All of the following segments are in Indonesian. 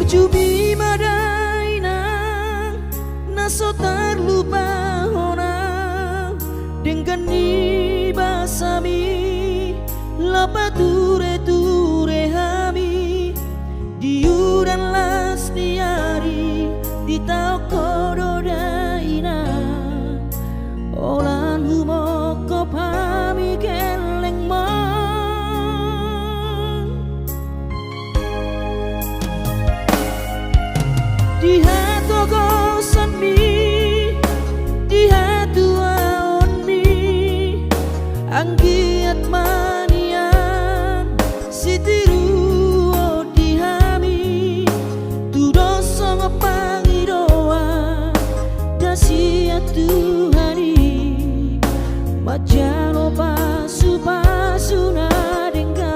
Jubi madaina naso terlupa honang dengan ni basami lapa ture hami diuran las diari di tau kododaina olan humoko pami keleng di hatu gosan mi di hatu aon mi anggiat manian sitiru di hami tu dosa ngapangidoa dasia Tuhani majano pasu na dengka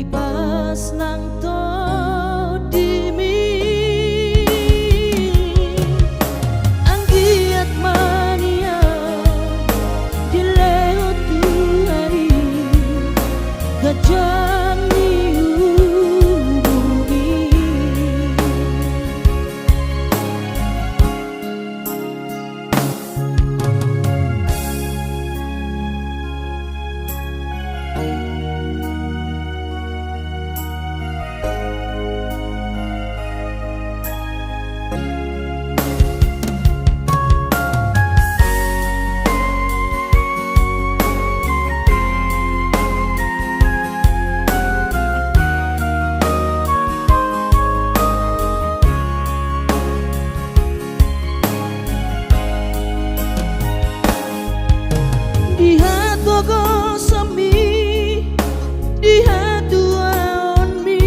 ipas nang to dimi anggiat mania dileo Tuhani gajang niubi di hatu gosami di hatu aon mi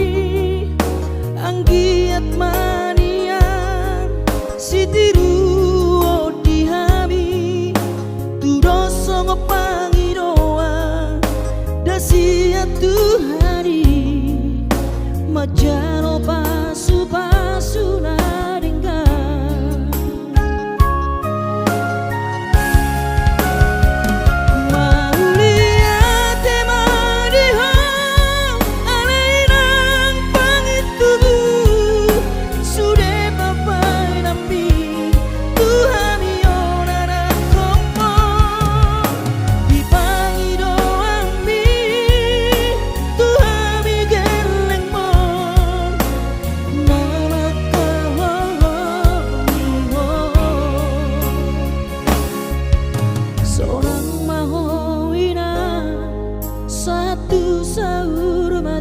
anggiat manian sitiru di hami tu dosa ngapangidoa dasia Tuhani majano pasu na dengka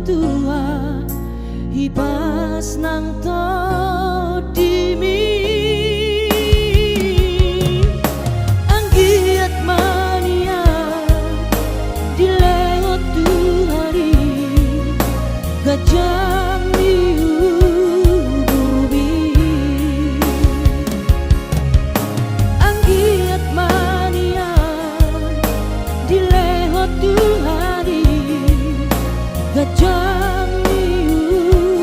tua ipas nang to dimi anggiat mania dileo Tuhani gajang niubi anggiat mania dileo Tuhani gajang niubi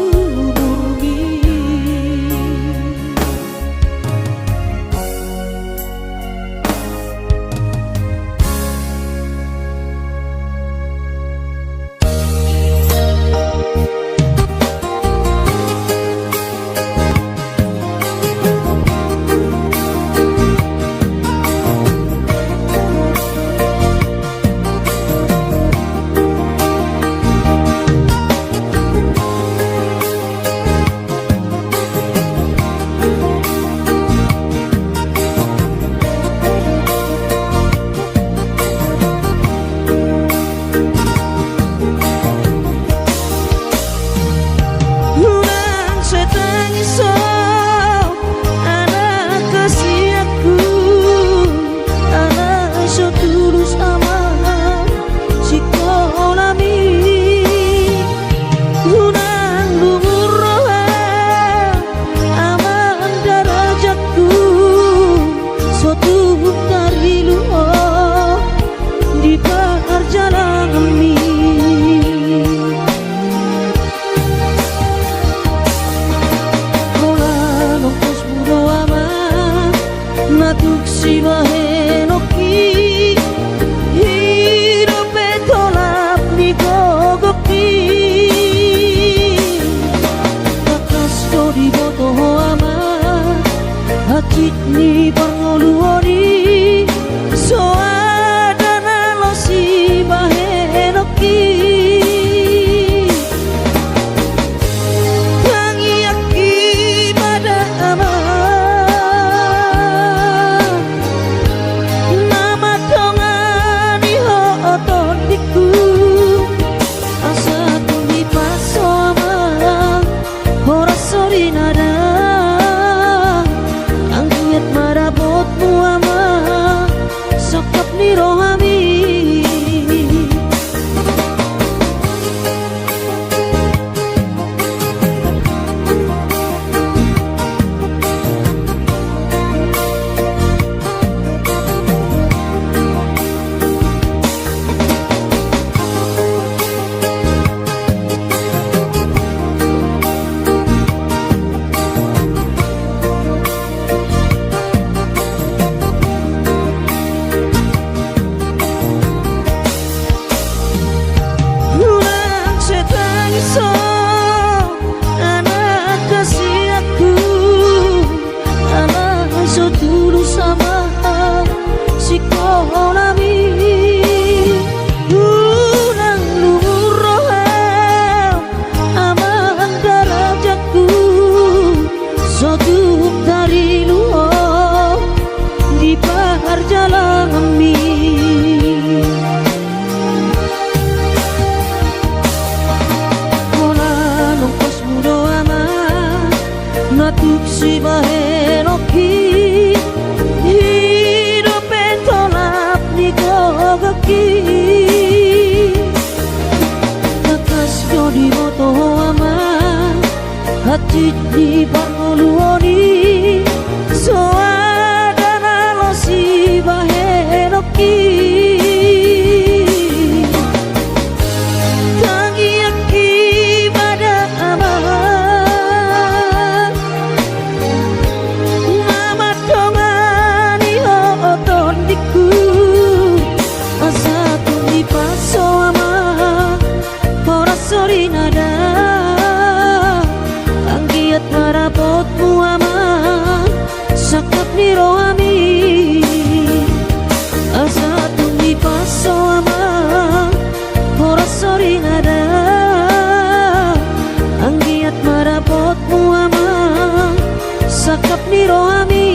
sibahe no ki hidupe tolap ni gogoki bakas dori boto ama hati ni pangoluori soadana lo sibahe no ki sibahe no ki hidupe tolap ni gogoki bakas dori boto ama hati ni pangoluori soadana lo sibahe no ki marapotmu ama sakap ni rohami asa tumi paso ama ora sori nada anggiat marapotmu ama sakap ni rohami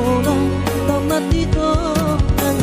sekolah tamat dito ang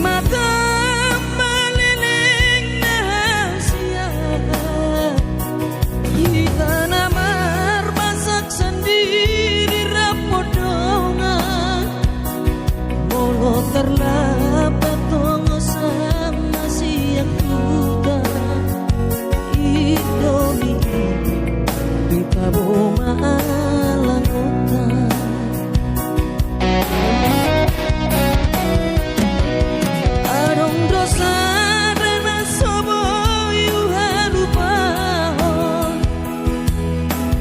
mata. Terlambat tunggu sama siang kuda Indomie di tabungan kota. Adong dosa dan asobo yuhan upahon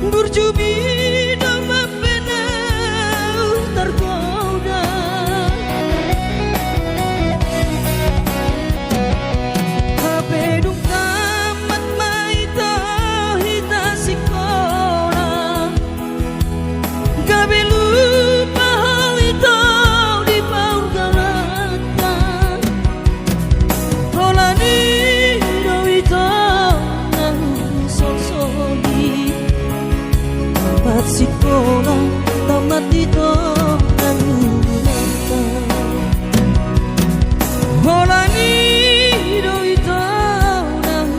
berjubi nama penau tergoda. Sekolah tamat dito ang mata. Holani do ito ng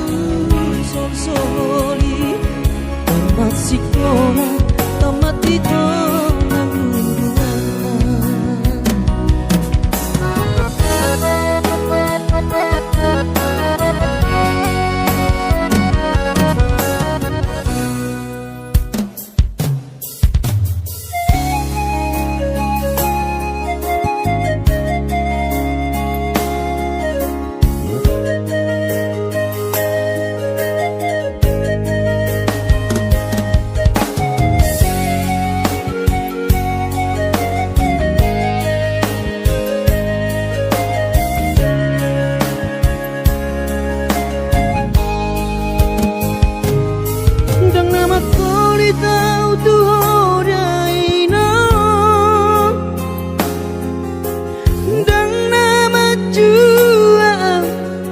sonsoli. Tamat sekolah tamat dito ang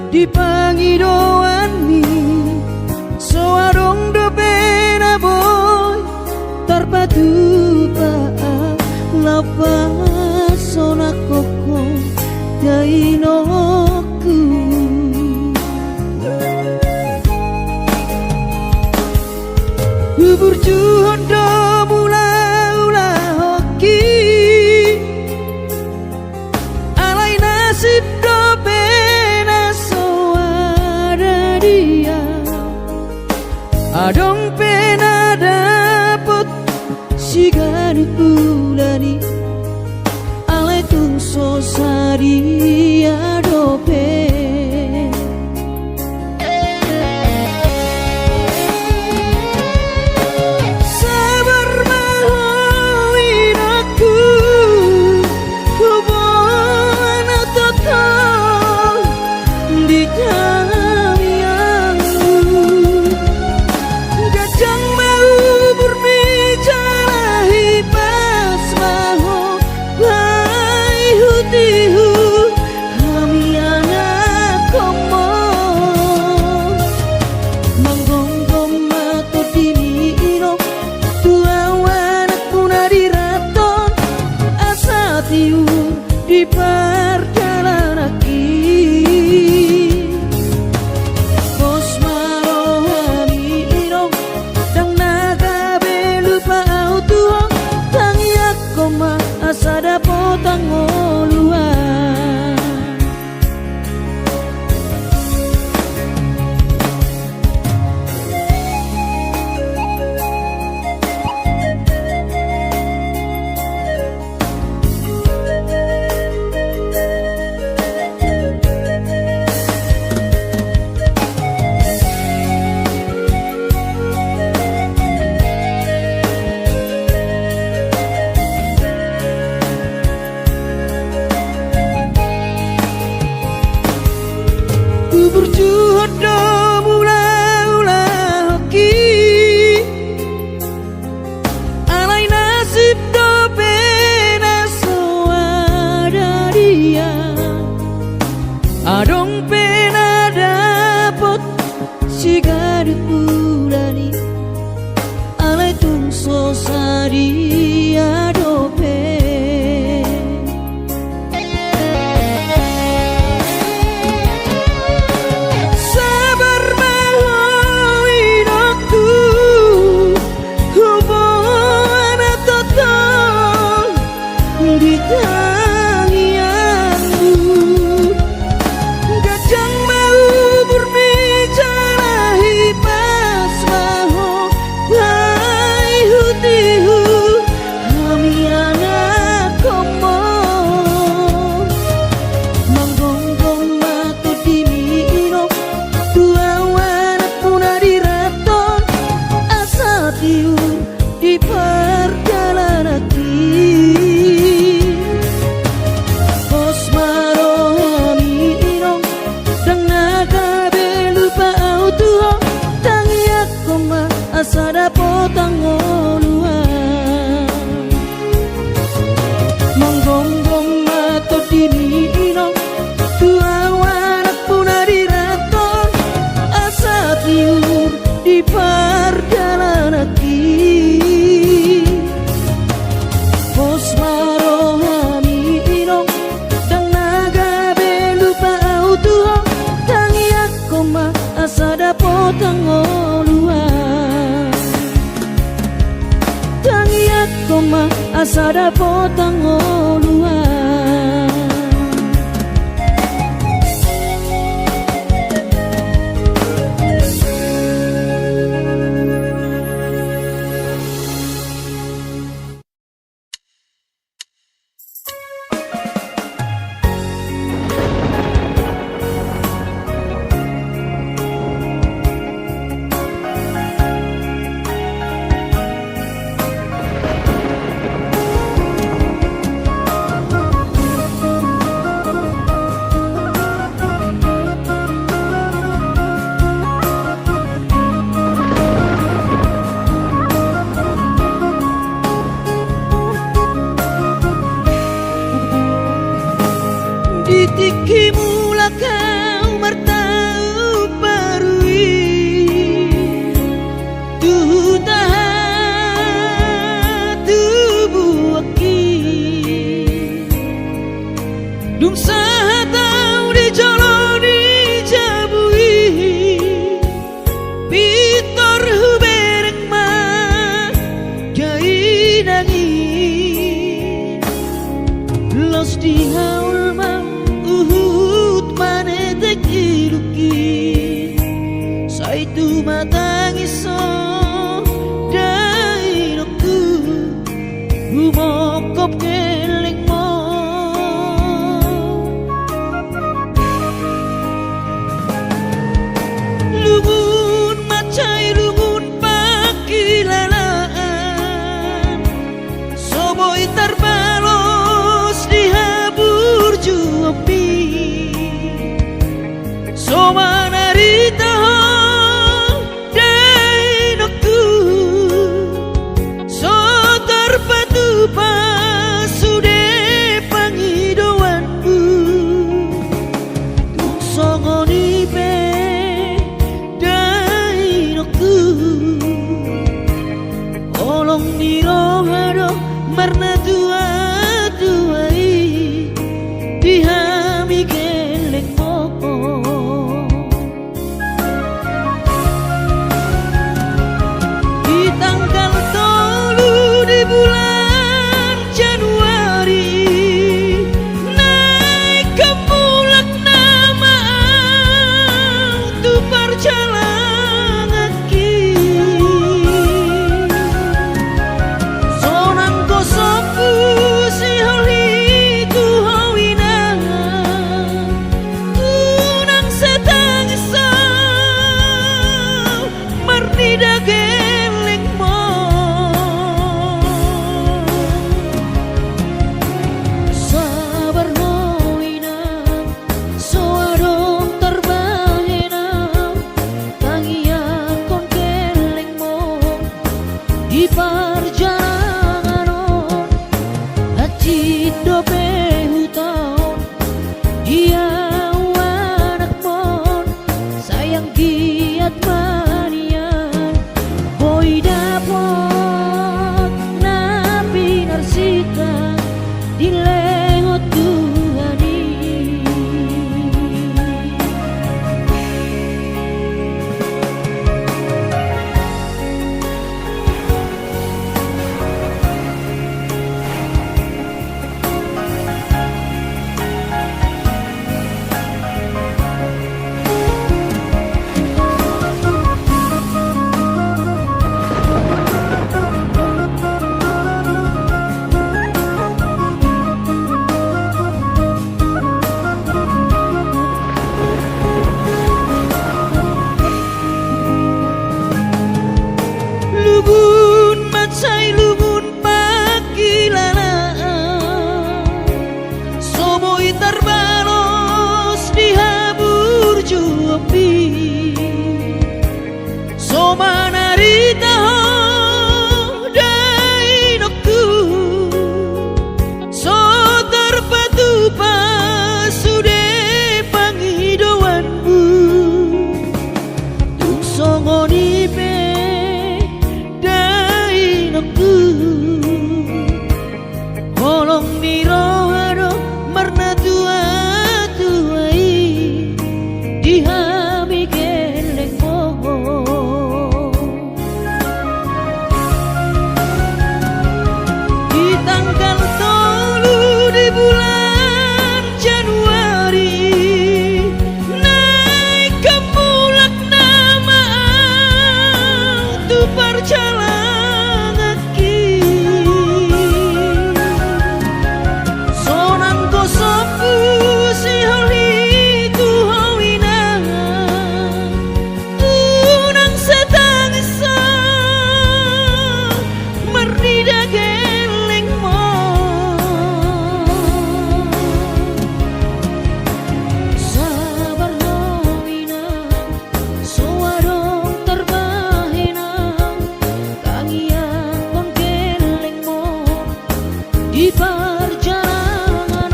di pangidoan mi soarong do pena boy tarpatu pa lapas sona koko dainoku ubur juhon do mula ula hoki alai nasib do adong pena dapet sigani pulani alai tung sosari adope sabar mahoin aku hubungan total di di perjalanan bos marohami irong dang naga belupa autuong tangiak koma asada potang ngoluan di tangianmu. Kadang mau berbicarahi pas maho hai hutihu kami anak komo manggonggong matu di mino dua wanak puna di raton asa tiur di perjalanan Bos marohami inong dang nagabelupa autuho tangiak koma asada potang oluan manggonggong mato dimi inong dua wanak puna di raton asa tiur di perjalanan Bos marohami inong dang nagabelupa autuho tangiak koma asada potang oluan tangiak koma asada potang oluan. Ditiki mula kau mertau parui tuh tahan tubuh aki dung sahatau di jolo di jabui pitor hubereng ma jai nangi los di haul ma uhut manetek iluki saitu matangiso dainoku humokop keleng mo lumun macai lumun pakilalaan soboy tarbalos dihabur juopi Soma narita dainoku so terpatu pasude pangidoanku tung songoni pe dainoku olong nirohado marna tua tuai dihami geleng mo tanggal 3 di bulan Januari naik ke mulak nama tu perjalanan ki sonang kosoku si holi ku hawina tunang setangisa marnida geleng sabar noina soarong terbahena tangian kon geleng mo di perjalanan hacit dope hutaon dia anak mon sayang giat manian boy dapot napi narsita dilehot Tuhani di perjalanan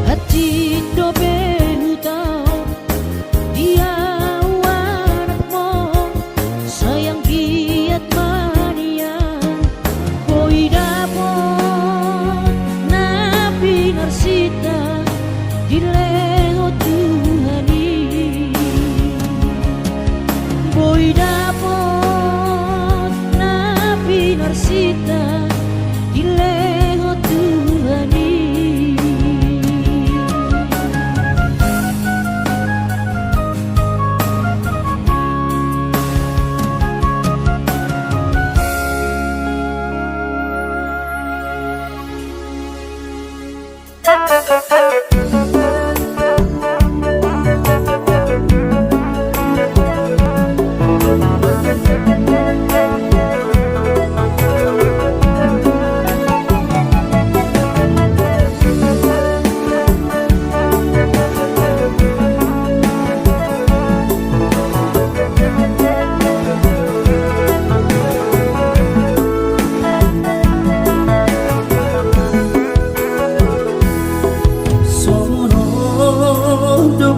hati dobe hutau dia anakmu sayang giat mania boy dapot nabi narsita dileho Tuhani boy dapot nabi narsita dileho Tuhani.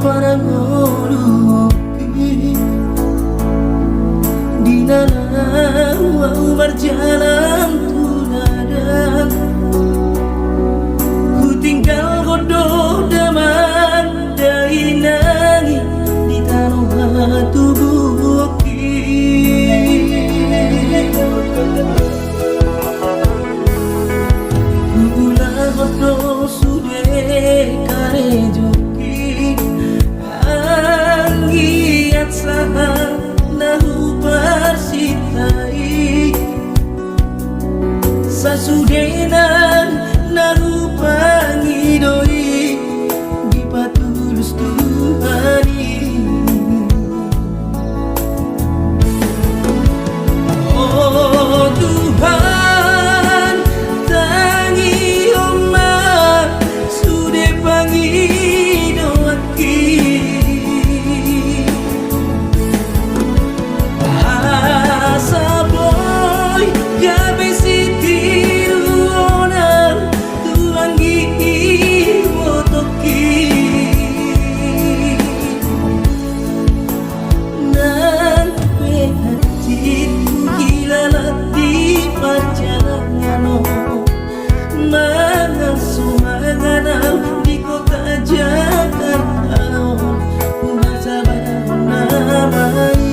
Para ngoluki di dalam berjalan tuladang ku tinggal kodoh daman dari nangi di tanah tubuhki gula kodoh sudah karejo nahu persitai sasudenan nahu pangidoi di patulus Tuhani oh Tuhan tangi omah sude pangidoaki di kota Jakarta, bahasa namai.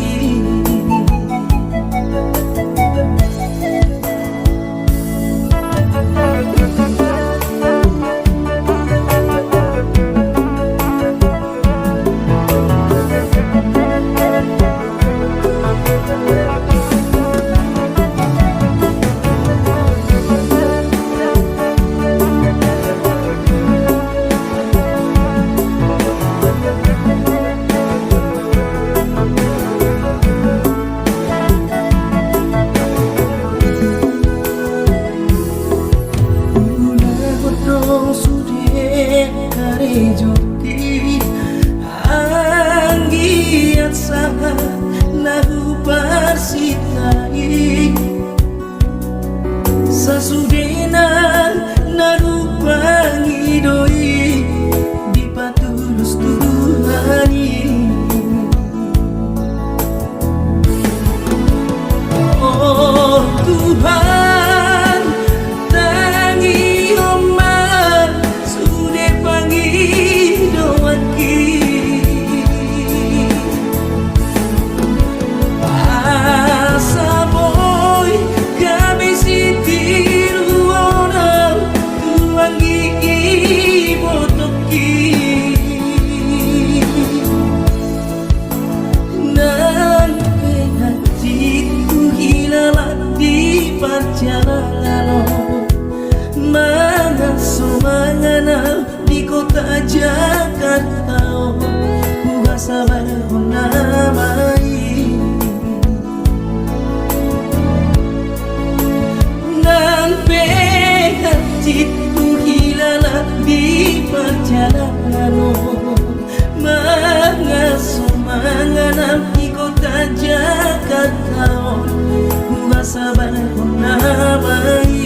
Joki anggiat sama nahu persitai sasudenan nahu pangidoi di patulus Tuhani oh Tuhan tangi omah sude pangidoaki asa boy kami sitiru orang tuangi botoki nan hatiku hilang di perjalanan mana sumangana di kota Jakarta ku rasa namai nan hatiku hilang di perjalanan mana sumangana di kota Jakarta ku rasa namai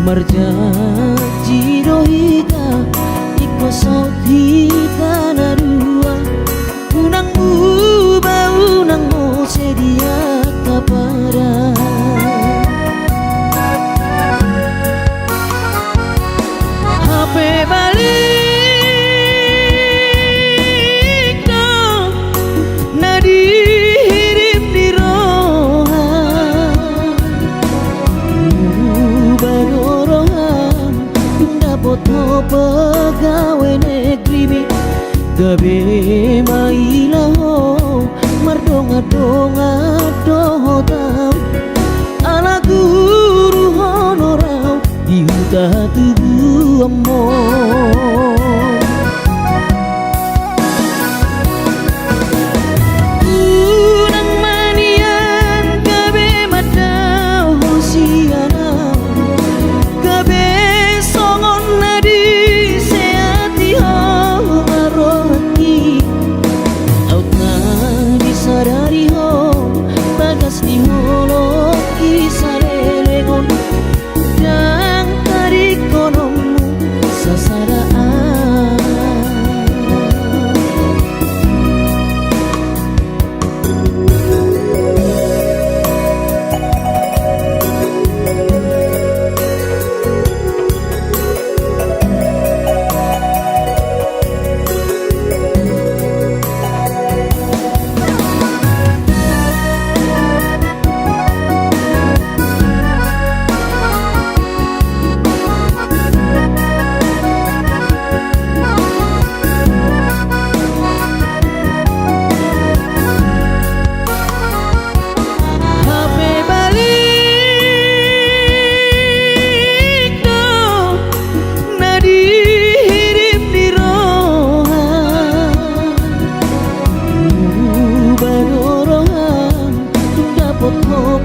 Marjanji dohita iko sohita narua unangmu bau nangmu sedia kepada HP balik no nadi hirim di roha barorohan dapoto pegawai negeri gabe mailaho mardonga-donga dohotam ala guru honorau dihuta tubuh amor unang manian gabe madau hosiana gabe songon nadi seati ho marohati autna disadari ho bagas di holo kisalelengon dan tarik konommu sasaraan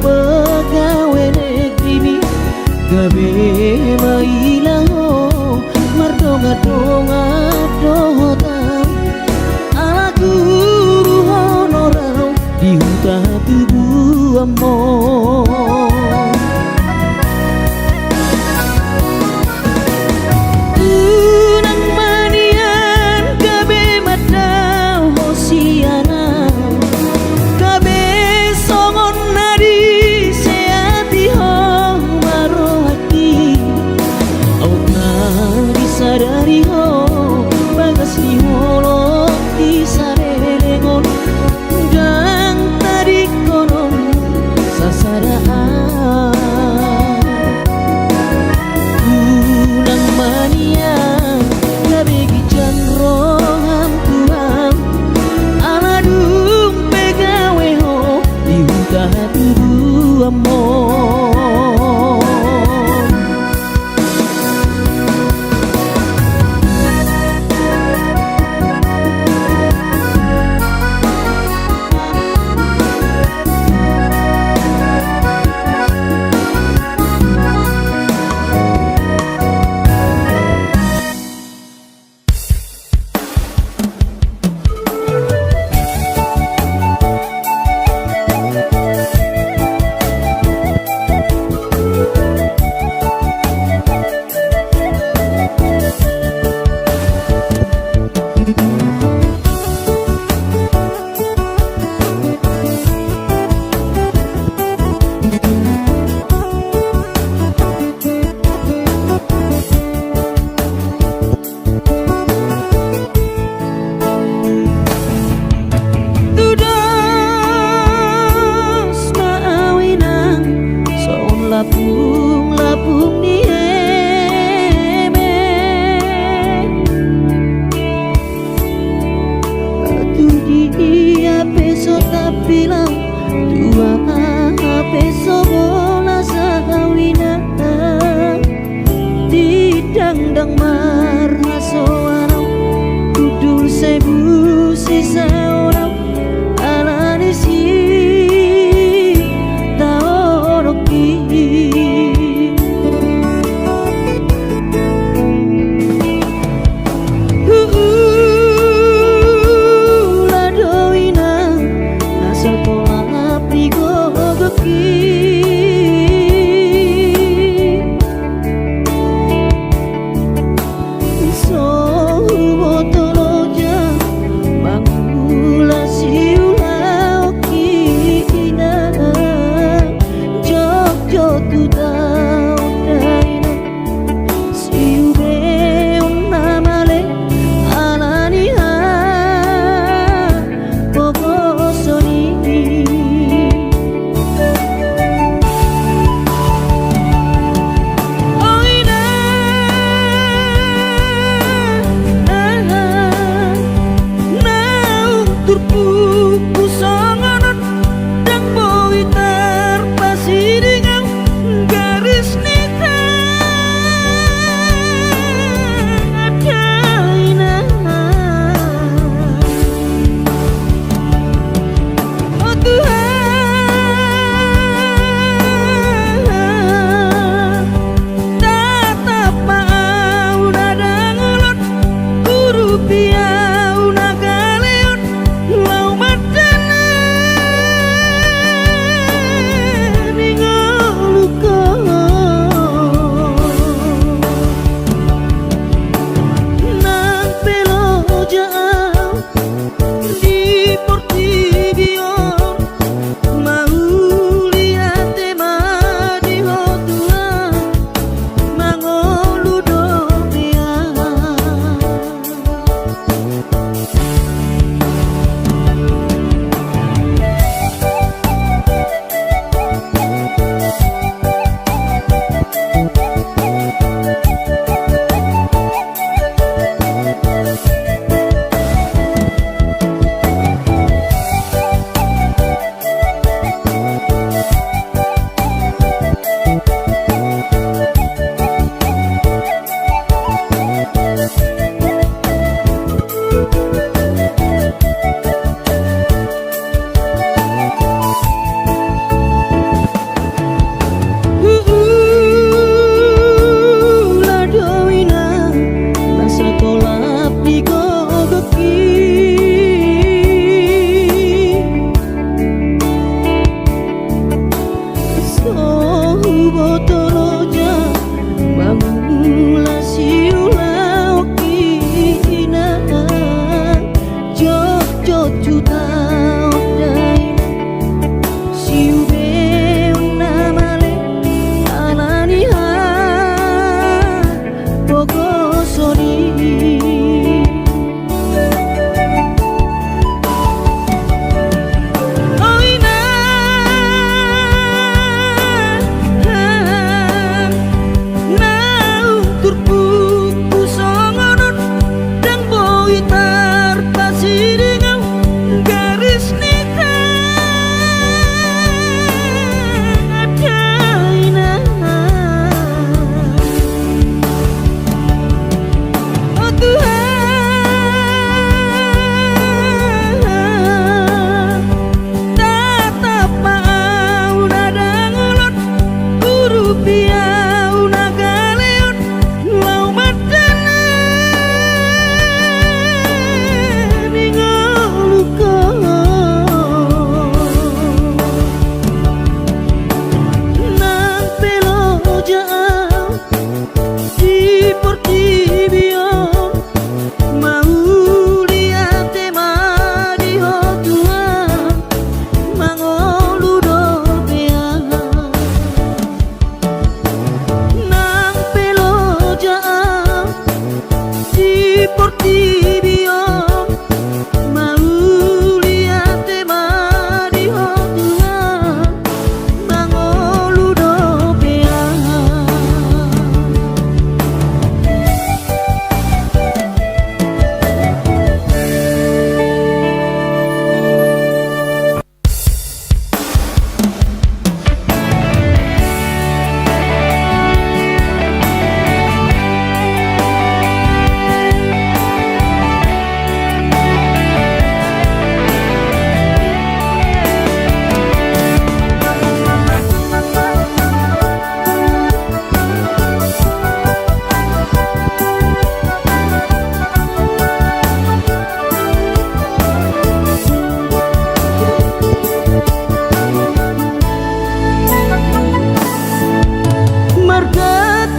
pegawai negeri gabe mailaho mardonga-donga dohotam ala guru honorau dihuta tubuh amor unang manian gabe madau hosiana dari ho bagas di holo di sarelengon dan tarik konom sasar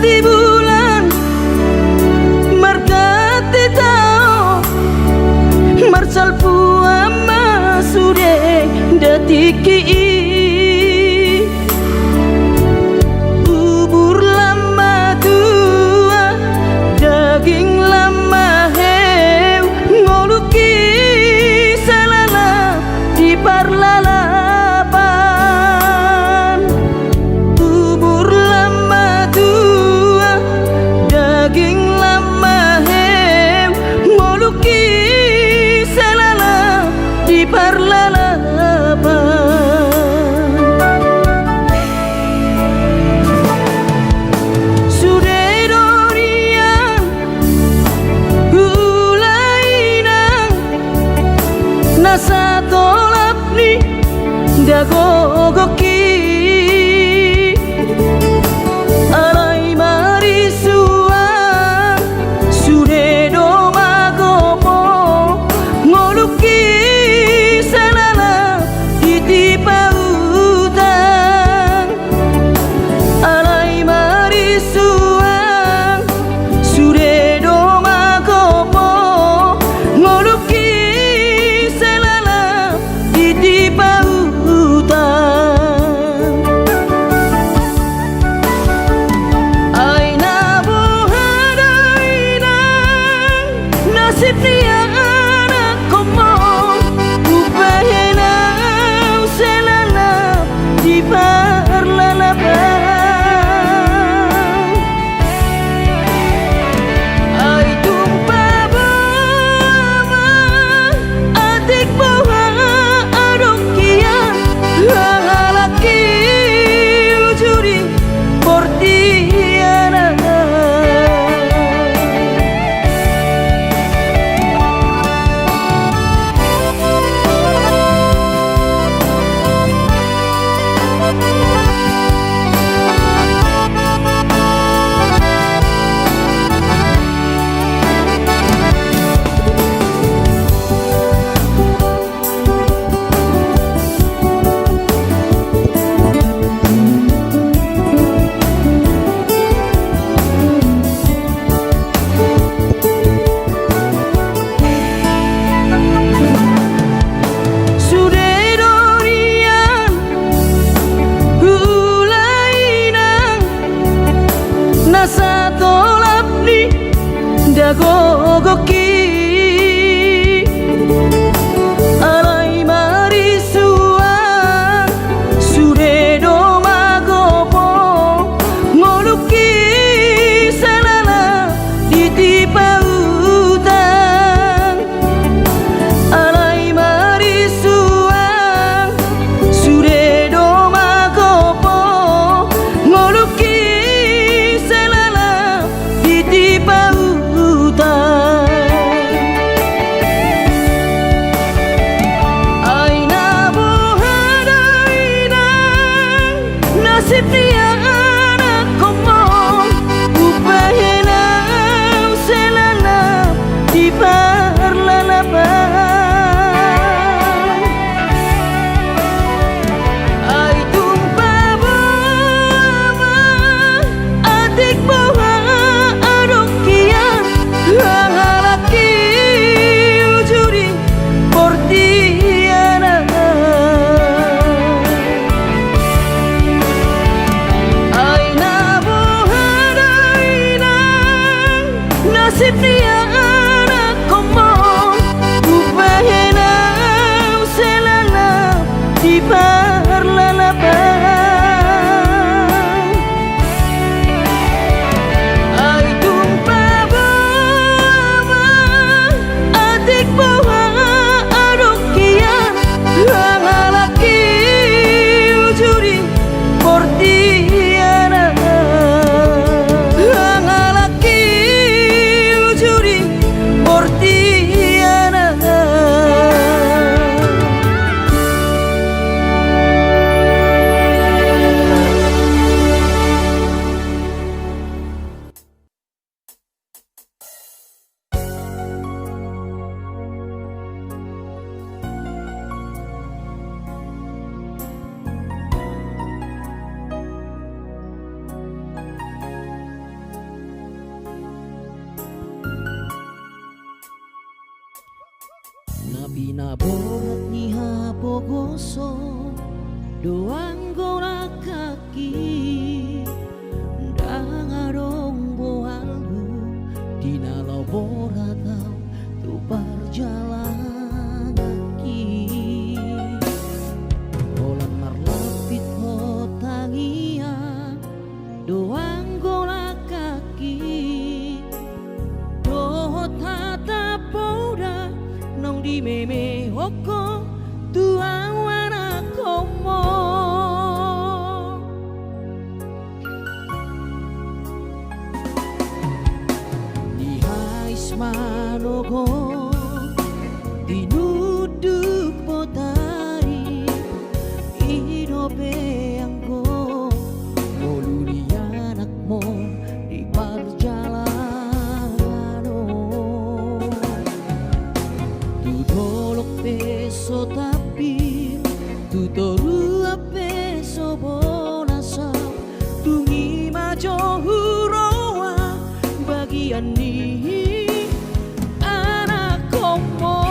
markati bulan, markati tao, marsal puama sude datiki bubur lama tua, daging lama heu, ngoluki salala di parlalapan. Bubur lama tua, daging lama heu, ngoluki salala di parlalapan. Nasa tolap ni dagogoki alai marisuang sude do magopo ngoluki salala itipa utang alai marisuang sude do magopo ngoluki di pautan. Aina buhadaina nasib dia anak komong upahena selana di parlalapan. Ai tumpah bawa adik bawa laki ujuri portiana. Nasa tolap ni dagogoki alai marisuang sude do magopo ngoluki salala ditipa utang alai marisuang sude do magopo ngoluki di pautan. Aina buhadaina nasib dia anak komong upahena selana di parlalapan. Ai tumpah bawa adik bawa laki ujuri portiana. Aina buhadaina nasib dia anak komong upahena selana di parlalapan. Portiana, laki ujuri Inaborat ni hapogoso doang gora kaki dangarong boalu dinalau boratau tu berjalan kaki olan marlapit ho tangia doang gora kaki dohot hata poda nong di meme hoko tuang wana komo di hais manogo dinuduk potari idope angko moluli anakmu di perjalanan tu dolok peso tapi tu toru peso bonasa tungi majo huroa bagian ni anak komo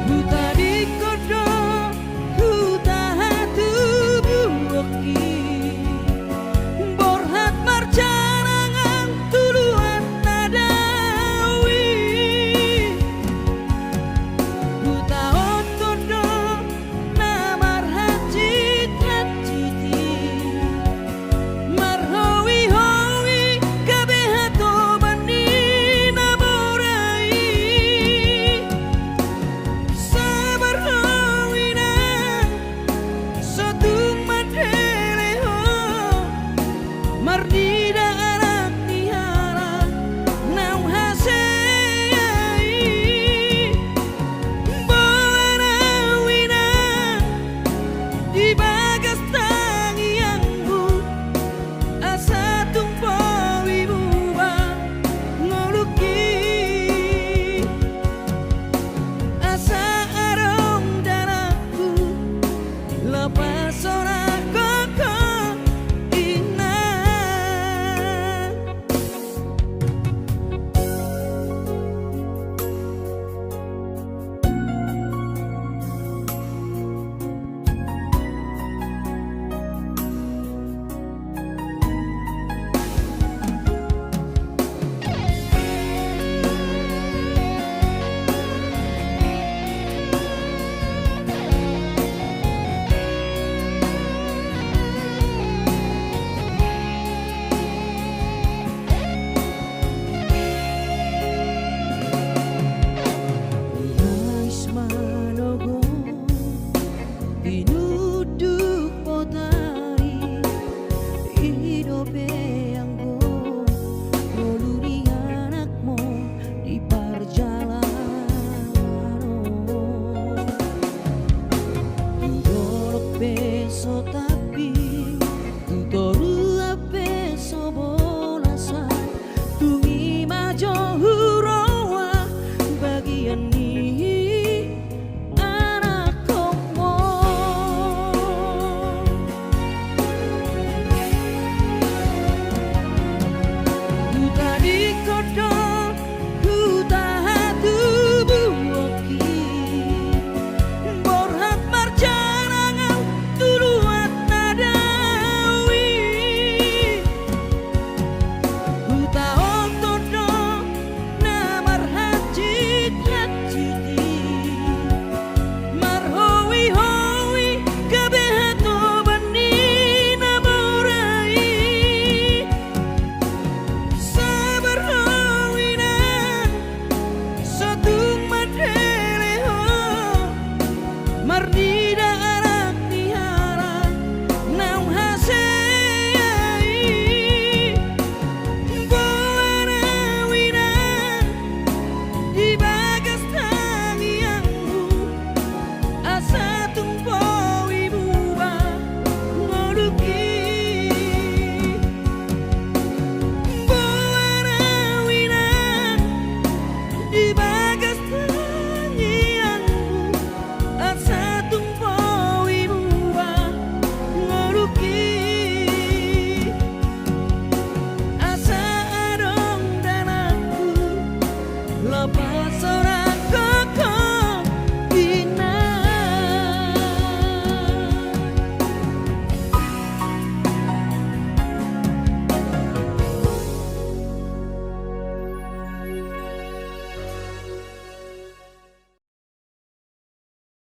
huta di kodo huta hatu buoki borhat marjanangan tuluan nadawi huta otodo namar hajit hajiti marhowi howi kabehato bani namorai sabar howina satu madeleho mardida anak nihara nau hasei bolanawina di bagas tangiangku asa tumpawi buba ngoluki asa arong daraku lepas ora koko ina Hais manogo dinuduk potari idope anggo moluri anakmu di perjalanan tu dolok peso